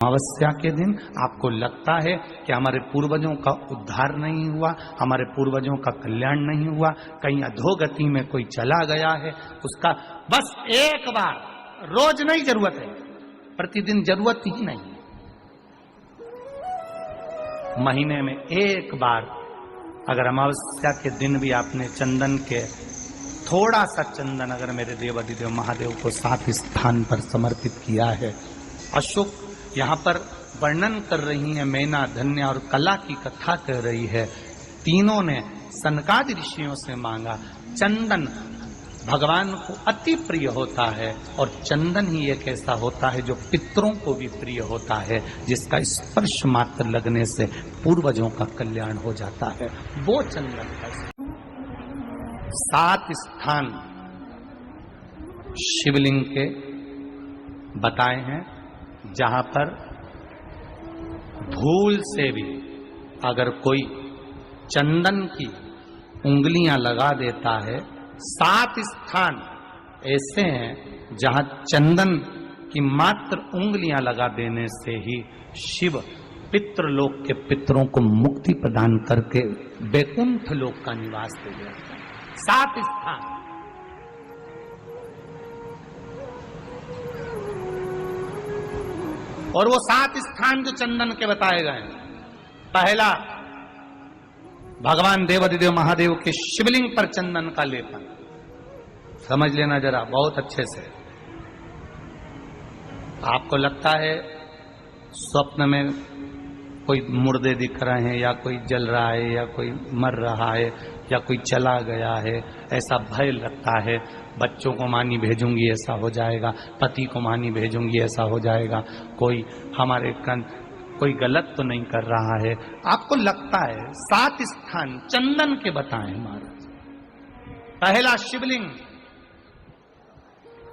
अमावस्या के दिन आपको लगता है कि हमारे पूर्वजों का उद्धार नहीं हुआ, हमारे पूर्वजों का कल्याण नहीं हुआ, कहीं अधोगति में कोई चला गया है, उसका बस एक बार, रोज नहीं जरूरत है, प्रतिदिन जरूरत ही नहीं है, महीने में एक बार अगर अमावस्या के दिन भी आपने चंदन के थोड़ा सा चंदन अगर मेरे देवाधिदेव महादेव को 7 स्थान पर समर्पित किया है। अशोक यहाँ पर वर्णन कर रही है, मैना धन्य और कला की कथा कर रही है। तीनों ने सनकादि ऋषियों से मांगा। चंदन भगवान को अति प्रिय होता है और चंदन ही एक ऐसा होता है जो पितरों को भी प्रिय होता है, जिसका स्पर्श मात्र लगने से पूर्वजों का कल्याण हो जाता है। वो चंदन का 7 स्थान शिवलिंग के बताए हैं, जहां पर भूल से भी अगर कोई चंदन की उंगलियां लगा देता है, 7 स्थान ऐसे हैं जहां चंदन की मात्र उंगलियां लगा देने से ही शिव पितृलोक के पितरों को मुक्ति प्रदान करके वैकुंठ लोक का निवास दे देते हैं। 7 स्थान। और वो 7 स्थान जो चंदन के बताए गए, पहला भगवान देवाधिदेव महादेव के शिवलिंग पर चंदन का लेपन। समझ लेना जरा बहुत अच्छे से। आपको लगता है स्वप्न में कोई मुर्दे दिख रहे हैं, या कोई जल रहा है, या कोई मर रहा है, या कोई चला गया है, ऐसा भय लगता है। बच्चों को मानी भेजूंगी ऐसा हो जाएगा, पति को मानी भेजूंगी ऐसा हो जाएगा, कोई हमारे कोई गलत तो नहीं कर रहा है, आपको लगता है। 7 स्थान चंदन के बताएं महाराज। पहला शिवलिंग,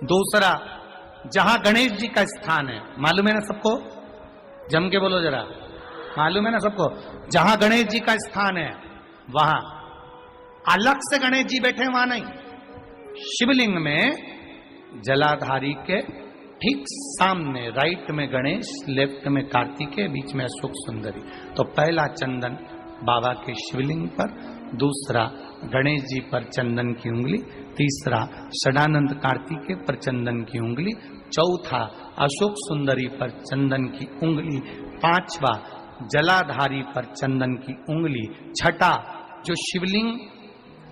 दूसरा जहां गणेश जी का स्थान है, मालूम है ना सबको, जम के बोलो जरा, मालूम है ना सबको, जहां गणेश जी का स्थान है वहां अलग से गणेश जी बैठे, वहां नहीं। शिवलिंग में जलाधारी के ठीक सामने राइट में गणेश, लेफ्ट में कार्तिकेय, बीच में अशोक सुंदरी। तो पहला चंदन बाबा के शिवलिंग पर, दूसरा गणेश जी पर चंदन की उंगली, तीसरा षडानंद कार्तिकेय पर चंदन की उंगली, चौथा अशोक सुंदरी पर चंदन की उंगली, पांचवा जलाधारी पर चंदन की उंगली, छठा जो शिवलिंग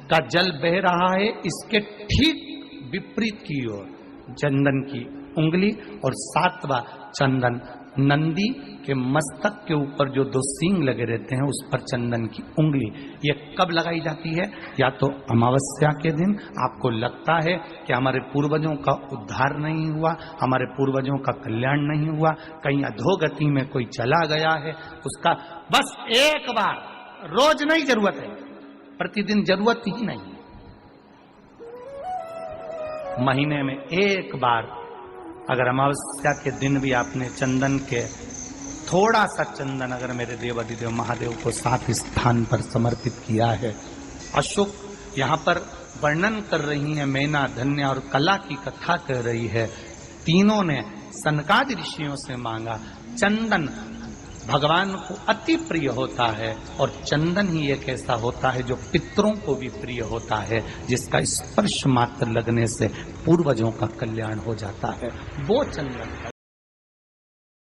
का जल बह रहा है इसके ठीक विपरीत की ओर चंदन की उंगली, और 7वां चंदन नंदी के मस्तक के ऊपर जो 2 सींग लगे रहते हैं उस पर चंदन की उंगली। ये कब लगाई जाती है? या तो अमावस्या के दिन आपको लगता है कि हमारे पूर्वजों का उद्धार नहीं हुआ, हमारे पूर्वजों का कल्याण नहीं हुआ, कहीं अधोगति में कोई चला गया है, उसका बस एक बार, रोज नहीं जरूरत है, प्रतिदिन जरूरत ही नहीं, महीने में एक बार अगर अमावस्या के दिन भी आपने चंदन के थोड़ा सा चंदन अगर मेरे देवाधिदेव महादेव को 7 स्थान पर समर्पित किया है। अशोक यहाँ पर वर्णन कर रही है, मैना धन्य और कला की कथा कर रही है। तीनों ने सनकादि ऋषियों से मांगा। चंदन भगवान को अति प्रिय होता है और चंदन ही एक ऐसा होता है जो पितरों को भी प्रिय होता है, जिसका स्पर्श मात्र लगने से पूर्वजों का कल्याण हो जाता है। वो चंदन